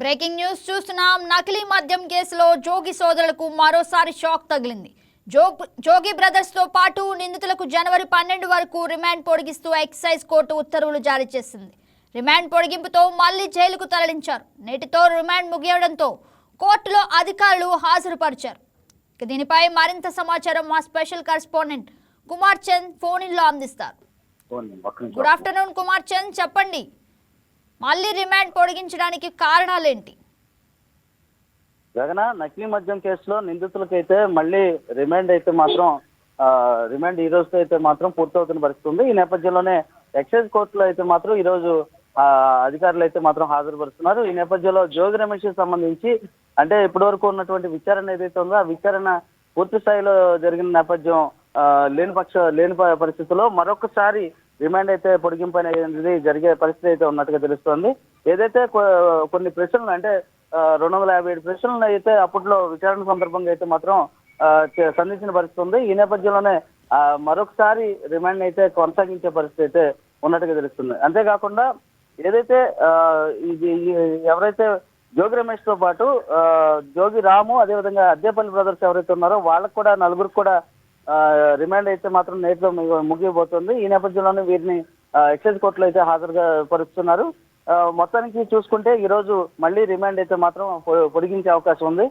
Breaking news చూస్తున్నాం. నకిలీ మద్యం కేసులో జోగి సోదరులకు మరోసారి షాక్ తగిలింది. జోగి బ్రదర్స్ తో పాటు నిందితులకు జనవరి 12 వరకు రిమాండ్ పొడిగిస్తూ ఎక్సైజ్ కోర్టు ఉత్తర్వులు జారీ చేసింది. రిమాండ్ పొడిగింపుతో మళ్లీ జైలుకు తరలించారు. నేటితో రిమాండ్ ముగియడంతో కోర్టులో అధికారులు హాజరుపరిచారు. దీనిపై మరింత సమాచారం మా special correspondent Kumar Chand phone ఇన్లో అందిస్తారు. గుడ్ ఆఫ్టర్నూన్ కుమార్ చంద్, చెప్పండి, మళ్ళీ రిమాండ్ పొడిగించడానికి కారణాలేంటి? జగన్ నకిలీ మద్యం కేసులో నిందితులకైతే మళ్ళీ రిమాండ్ అయితే మాత్రం రిమాండ్ ఈ రోజుతో అయితే మాత్రం పూర్తవుతున్న పరిస్థితి ఉంది. ఈ నేపథ్యంలోనే ఎక్సైజ్ కోర్టులో అయితే మాత్రం ఈ రోజు అధికారులు అయితే మాత్రం హాజరుపరుస్తున్నారు. ఈ నేపథ్యంలో జోగి రమేష్ సంబంధించి అంటే ఇప్పటి వరకు ఉన్నటువంటి విచారణ ఏదైతే ఉందో ఆ విచారణ పూర్తి స్థాయిలో జరిగిన నేపథ్యం లేని పరిస్థితుల్లో మరొకసారి రిమాండ్ అయితే పొడిగింపు అనేది జరిగే పరిస్థితి అయితే ఉన్నట్టుగా తెలుస్తోంది. ఏదైతే కొన్ని ప్రశ్నలు అంటే 257 ప్రశ్నలను అయితే అప్పట్లో విచారణ సందర్భంగా అయితే మాత్రం సంధించిన పరిస్థితి ఉంది. ఈ నేపథ్యంలోనే మరొకసారి రిమాండ్ అయితే కొనసాగించే పరిస్థితి అయితే ఉన్నట్టుగా తెలుస్తుంది. అంతేకాకుండా ఏదైతే ఎవరైతే జోగి రమేష్ తో పాటు జోగి రాము అదేవిధంగా అద్దేపల్లి బ్రదర్స్ ఎవరైతే ఉన్నారో వాళ్ళకు కూడా నలుగురికి కూడా రిమాండ్ అయితే మాత్రం నేటితో ముగియబోతుంది. ఈ నేపథ్యంలోనే వీరిని ఎక్సైజ్ కోర్టులో అయితే హాజరుగా పరుస్తున్నారు. మొత్తానికి చూసుకుంటే ఈ రోజు మళ్ళీ రిమాండ్ అయితే మాత్రం పొడిగించే అవకాశం ఉంది.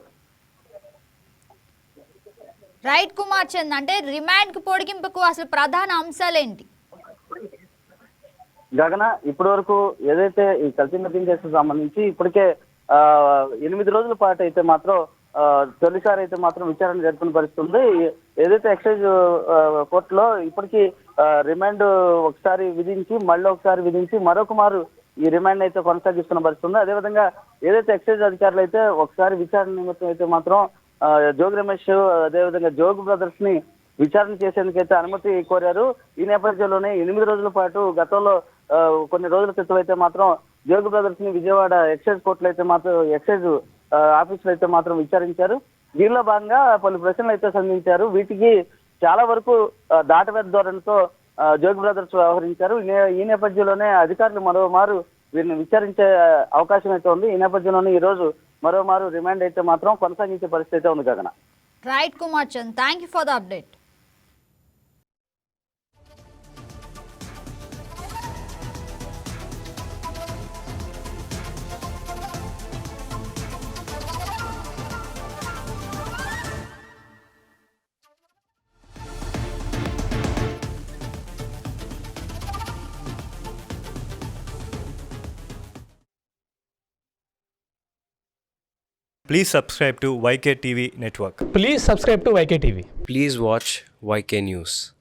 రైట్ కుమార్ చంద్, అంటే రిమాండ్ కు పొడిగింపుకు అసలు ప్రధాన అంశాలేంటి? గగన ఇప్పటి వరకు ఏదైతే ఈ కల్తీ మద్యం కేసుకు సంబంధించి ఇప్పటికే 8 రోజుల పాటు అయితే మాత్రం తొలిసారి అయితే మాత్రం విచారణ జరుపుకునే పరిస్థితి ఉంది. ఏదైతే ఎక్సైజ్ కోర్టులో ఇప్పటికీ రిమాండ్ ఒకసారి విధించి మళ్ళీ ఒకసారి విధించి మరొక మారు ఈ రిమాండ్ అయితే కొనసాగిస్తున్న పరిస్థితి ఉంది. అదేవిధంగా ఏదైతే ఎక్సైజ్ అధికారులు అయితే ఒకసారి విచారణ నిమిత్తం అయితే మాత్రం జోగి రమేష్ అదేవిధంగా జోగి బ్రదర్స్ ని విచారణ చేసేందుకైతే అనుమతి కోరారు. ఈ నేపథ్యంలోనే 8 రోజుల పాటు గతంలో కొన్ని రోజుల క్రితం అయితే మాత్రం జోగి బ్రదర్స్ ని విజయవాడ ఎక్సైజ్ కోర్టులో అయితే మాత్రం ఎక్సైజ్ ఆఫీసులో అయితే మాత్రం విచారించారు. దీనిలో భాగంగా పలు ప్రశ్నలు అయితే సంధించారు. వీటికి చాలా వరకు దాటవేత ధోరణితో జోగి బ్రదర్స్ వ్యవహరించారు. ఈ నేపథ్యంలోనే అధికారులు మరోమారు వీరిని విచారించే అవకాశం అయితే ఉంది. ఈ నేపథ్యంలోనే ఈ రోజు మరోమారు రిమాండ్ అయితే మాత్రం కొనసాగించే పరిస్థితి అయితే ఉంది. గగన right Kumar Chand, thank you for the update. Please subscribe to YK TV Network. Please subscribe to YK TV. Please watch YK News.